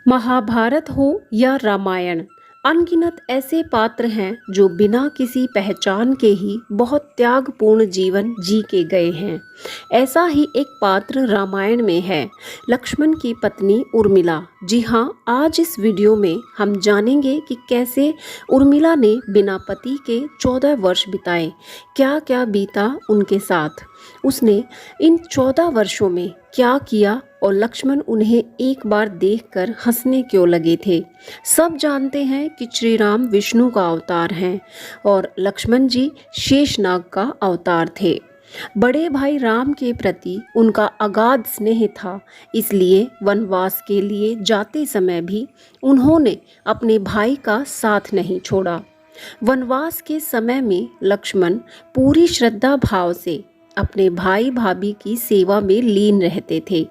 महाभारत हो या रामायण, अनगिनत ऐसे पात्र हैं जो बिना किसी पहचान के ही बहुत त्यागपूर्ण जीवन जी के गए हैं। ऐसा ही एक पात्र रामायण में है, लक्ष्मण की पत्नी उर्मिला। जी हाँ, आज इस वीडियो में हम जानेंगे कि कैसे उर्मिला ने बिना पति के 14 वर्ष बिताए, क्या क्या बीता उनके साथ। उसने इन 14 वर्षों में क्या किया और लक्ष्मण उन्हें एक बार देखकर हंसने क्यों लगे थे। सब जानते हैं कि श्री राम विष्णु का अवतार हैं और लक्ष्मण जी शेषनाग का अवतार थे। बड़े भाई राम के प्रति उनका अगाध स्नेह था, इसलिए वनवास के लिए जाते समय भी उन्होंने अपने भाई का साथ नहीं छोड़ा। वनवास के समय में लक्ष्मण पूरी श्रद्धा भाव से अपने भाई भाभी की सेवा में लीन रहते थे।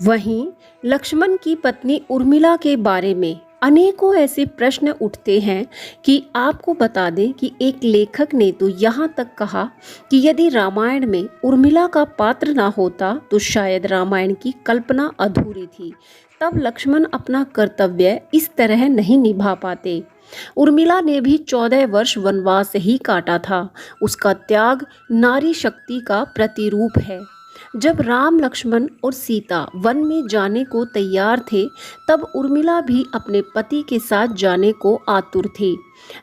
वहीं लक्ष्मण की पत्नी उर्मिला के बारे में अनेकों ऐसे प्रश्न उठते हैं कि आपको बता दें कि एक लेखक ने तो यहाँ तक कहा कि यदि रामायण में उर्मिला का पात्र ना होता तो शायद रामायण की कल्पना अधूरी थी। तब लक्ष्मण अपना कर्तव्य इस तरह नहीं निभा पाते। उर्मिला ने भी 14 वर्ष वनवास ही काटा था। उसका त्याग नारी शक्ति का प्रतिरूप है। जब राम, लक्ष्मण और सीता वन में जाने को तैयार थे, तब उर्मिला भी अपने पति के साथ जाने को आतुर थी।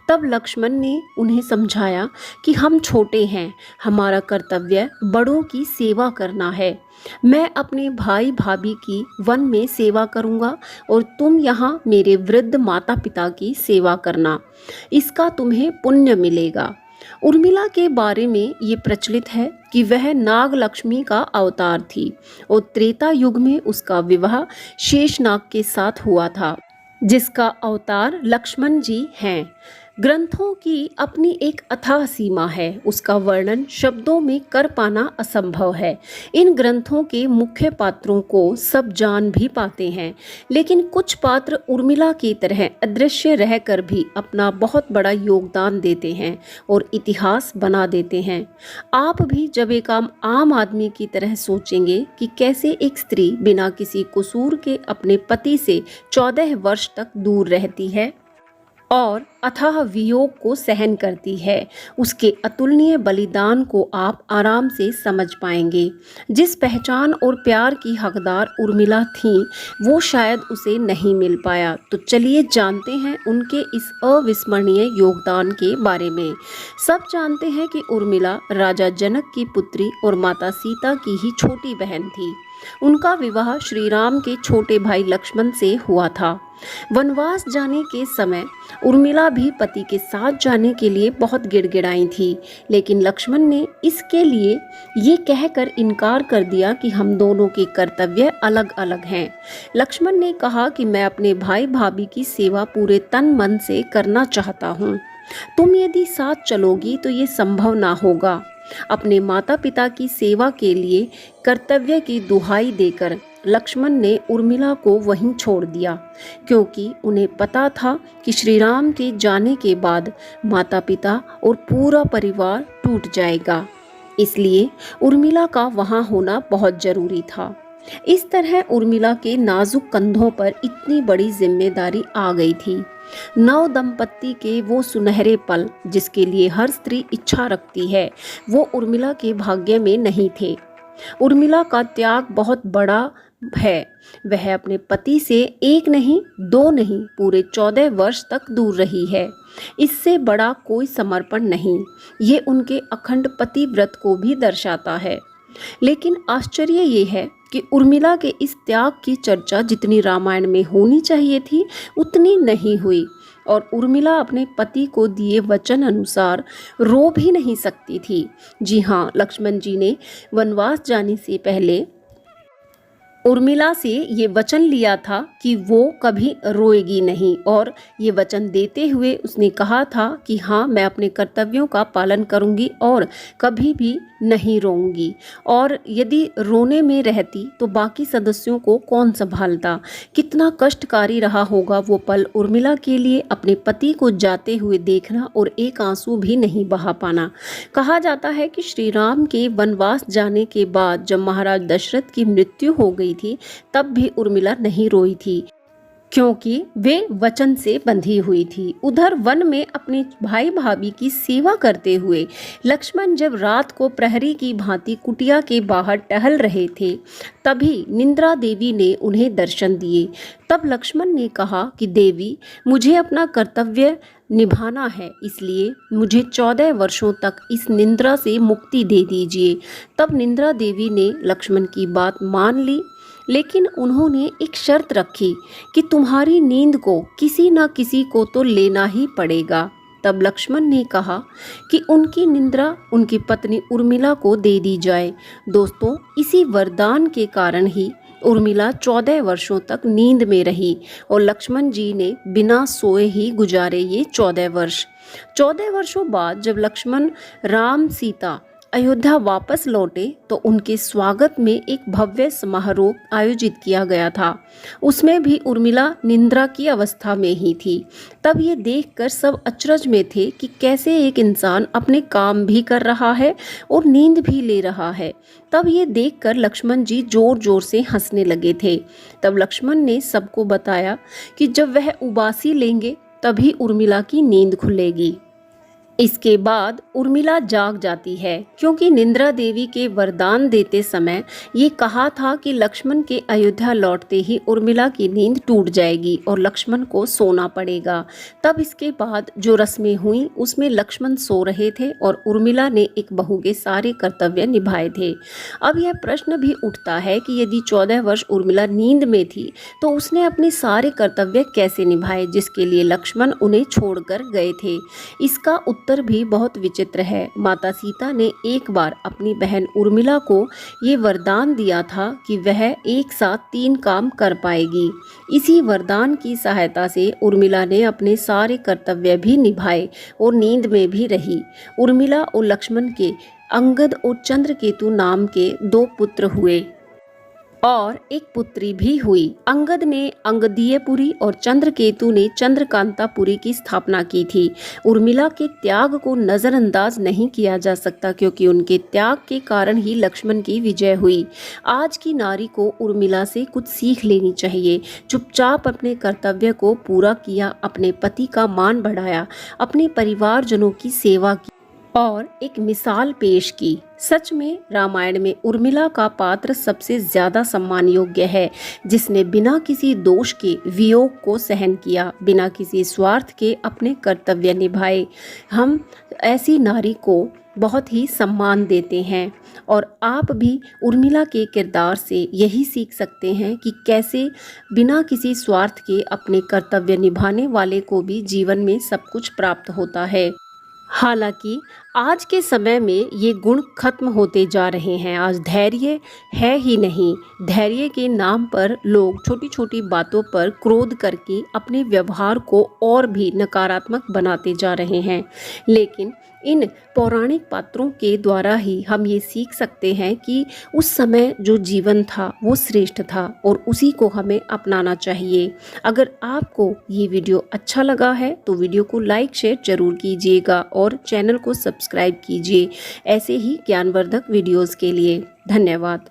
तब लक्ष्मण ने उन्हें समझाया कि हम छोटे हैं, हमारा कर्तव्य बड़ों की सेवा करना है। मैं अपने भाई भाभी की वन में सेवा करूंगा और तुम यहाँ मेरे वृद्ध माता पिता की सेवा करना, इसका तुम्हें पुण्य मिलेगा। उर्मिला के बारे में ये प्रचलित है कि वह नाग लक्ष्मी का अवतार थी और त्रेता युग में उसका विवाह शेषनाग के साथ हुआ था, जिसका अवतार लक्ष्मण जी हैं। ग्रंथों की अपनी एक अथाह सीमा है, उसका वर्णन शब्दों में कर पाना असंभव है। इन ग्रंथों के मुख्य पात्रों को सब जान भी पाते हैं, लेकिन कुछ पात्र उर्मिला की तरह अदृश्य रहकर भी अपना बहुत बड़ा योगदान देते हैं और इतिहास बना देते हैं। आप भी जब एक आम आदमी की तरह सोचेंगे कि कैसे एक स्त्री बिना किसी कसूर के अपने पति से 14 वर्ष तक दूर रहती है और अथाह वियोग को सहन करती है, उसके अतुलनीय बलिदान को आप आराम से समझ पाएंगे। जिस पहचान और प्यार की हकदार उर्मिला थी, वो शायद उसे नहीं मिल पाया। तो चलिए जानते हैं उनके इस अविस्मरणीय योगदान के बारे में। सब जानते हैं कि उर्मिला राजा जनक की पुत्री और माता सीता की ही छोटी बहन थी। उनका विवाह श्री राम के छोटे भाई लक्ष्मण से हुआ था। वनवास जाने के समय उर्मिला भी पति के साथ जाने के लिए बहुत गिड़गिड़ाई थी, लेकिन लक्ष्मण ने इसके लिए ये कहकर इनकार कर दिया कि हम दोनों के कर्तव्य अलग अलग हैं। लक्ष्मण ने कहा कि मैं अपने भाई भाभी की सेवा पूरे तन मन से करना चाहता हूँ, तुम यदि साथ चलोगी तो ये संभव ना होगा। अपने माता पिता की सेवा के लिए कर्तव्य की दुहाई देकर लक्ष्मण ने उर्मिला को वहीं छोड़ दिया, क्योंकि उन्हें पता था कि श्री राम के जाने के बाद माता पिता और पूरा परिवार टूट जाएगा। इसलिए उर्मिला का वहां होना बहुत जरूरी था। इस तरह उर्मिला के नाजुक कंधों पर इतनी बड़ी जिम्मेदारी आ गई थी। नव दंपत्ति के वो सुनहरे पल जिसके लिए हर स्त्री इच्छा रखती है, वो उर्मिला के भाग्य में नहीं थे। उर्मिला का त्याग बहुत बड़ा है। वह अपने पति से एक नहीं, दो नहीं, पूरे 14 वर्ष तक दूर रही है। इससे बड़ा कोई समर्पण नहीं। ये उनके अखंड पतिव्रत को भी दर्शाता है। लेकिन आश्चर्य ये है कि उर्मिला के इस त्याग की चर्चा जितनी रामायण में होनी चाहिए थी, उतनी नहीं हुई और उर्मिला अपने पति को दिए वचन अनुसार रो भी नहीं सकती थी। जी हाँ, लक्ष्मण जी ने वनवास जाने से पहले उर्मिला से ये वचन लिया था कि वो कभी रोएगी नहीं, और ये वचन देते हुए उसने कहा था कि हाँ, मैं अपने कर्तव्यों का पालन करूंगी और कभी भी नहीं रोऊंगी। और यदि रोने में रहती तो बाकी सदस्यों को कौन संभालता। कितना कष्टकारी रहा होगा वो पल उर्मिला के लिए, अपने पति को जाते हुए देखना और एक आंसू भी नहीं बहा पाना। कहा जाता है कि श्री राम के वनवास जाने के बाद जब महाराज दशरथ की मृत्यु हो गई थी, तब भी उर्मिला नहीं रोई थी। क्योंकि वे वचन से बंधी हुई थी। उधर वन में अपने भाई भाभी की सेवा करते हुए लक्ष्मण जब रात को प्रहरी की भांति कुटिया के बाहर टहल रहे थे, तभी निंद्रा देवी ने उन्हें दर्शन दिए। तब लक्ष्मण ने कहा कि देवी, मुझे अपना कर्तव्य निभाना है, इसलिए मुझे 14 वर्षों तक इस निंद्रा से मुक्ति दे दीजिए। तब निंद्रा देवी ने लक्ष्मण की बात मान ली, लेकिन उन्होंने एक शर्त रखी कि तुम्हारी नींद को किसी न किसी को तो लेना ही पड़ेगा। तब लक्ष्मण ने कहा कि उनकी निंद्रा उनकी पत्नी उर्मिला को दे दी जाए। दोस्तों, इसी वरदान के कारण ही उर्मिला 14 वर्षों तक नींद में रही और लक्ष्मण जी ने बिना सोए ही गुजारे ये 14 वर्ष। 14 वर्षों बाद जब लक्ष्मण, राम, सीता अयोध्या वापस लौटे तो उनके स्वागत में एक भव्य समारोह आयोजित किया गया था। उसमें भी उर्मिला निंद्रा की अवस्था में ही थी। तब ये देखकर सब अचरज में थे कि कैसे एक इंसान अपने काम भी कर रहा है और नींद भी ले रहा है। तब ये देखकर लक्ष्मण जी जोर जोर से हंसने लगे थे। तब लक्ष्मण ने सबको बताया कि जब वह उबासी लेंगे तभी उर्मिला की नींद खुलेगी। इसके बाद उर्मिला जाग जाती है, क्योंकि निंद्रा देवी के वरदान देते समय ये कहा था कि लक्ष्मण के अयोध्या लौटते ही उर्मिला की नींद टूट जाएगी और लक्ष्मण को सोना पड़ेगा। तब इसके बाद जो रस्में हुई उसमें लक्ष्मण सो रहे थे और उर्मिला ने एक बहू के सारे कर्तव्य निभाए थे। अब यह प्रश्न भी उठता है कि यदि 14 वर्ष उर्मिला नींद में थी तो उसने अपने सारे कर्तव्य कैसे निभाए जिसके लिए लक्ष्मण उन्हें छोड़कर गए थे। इसका उत्तर भी बहुत विचित्र है। माता सीता ने एक बार अपनी बहन उर्मिला को ये वरदान दिया था कि वह एक साथ 3 काम कर पाएगी। इसी वरदान की सहायता से उर्मिला ने अपने सारे कर्तव्य भी निभाए और नींद में भी रही। उर्मिला और लक्ष्मण के अंगद और चंद्रकेतु नाम के 2 पुत्र हुए और एक पुत्री भी हुई। अंगद ने अंगदीयपुरी और चंद्रकेतु ने चंद्रकांतापुरी की स्थापना की थी। उर्मिला के त्याग को नज़रअंदाज नहीं किया जा सकता, क्योंकि उनके त्याग के कारण ही लक्ष्मण की विजय हुई। आज की नारी को उर्मिला से कुछ सीख लेनी चाहिए। चुपचाप अपने कर्तव्य को पूरा किया, अपने पति का मान बढ़ाया, अपने परिवारजनों की सेवा की और एक मिसाल पेश की। सच में रामायण में उर्मिला का पात्र सबसे ज्यादा सम्मान योग्य है, जिसने बिना किसी दोष के वियोग को सहन किया, बिना किसी स्वार्थ के अपने कर्तव्य निभाए। हम ऐसी नारी को बहुत ही सम्मान देते हैं और आप भी उर्मिला के किरदार से यही सीख सकते हैं कि कैसे बिना किसी स्वार्थ के अपने कर्तव्य निभाने वाले को भी जीवन में सब कुछ प्राप्त होता है। हालांकि आज के समय में ये गुण खत्म होते जा रहे हैं। आज धैर्य है ही नहीं। धैर्य के नाम पर लोग छोटी छोटी बातों पर क्रोध करके अपने व्यवहार को और भी नकारात्मक बनाते जा रहे हैं। लेकिन इन पौराणिक पात्रों के द्वारा ही हम ये सीख सकते हैं कि उस समय जो जीवन था वो श्रेष्ठ था और उसी को हमें अपनाना चाहिए। अगर आपको ये वीडियो अच्छा लगा है तो वीडियो को लाइक शेयर जरूर कीजिएगा और चैनल को सब्सक्राइब कीजिए ऐसे ही ज्ञानवर्धक वीडियोस के लिए। धन्यवाद।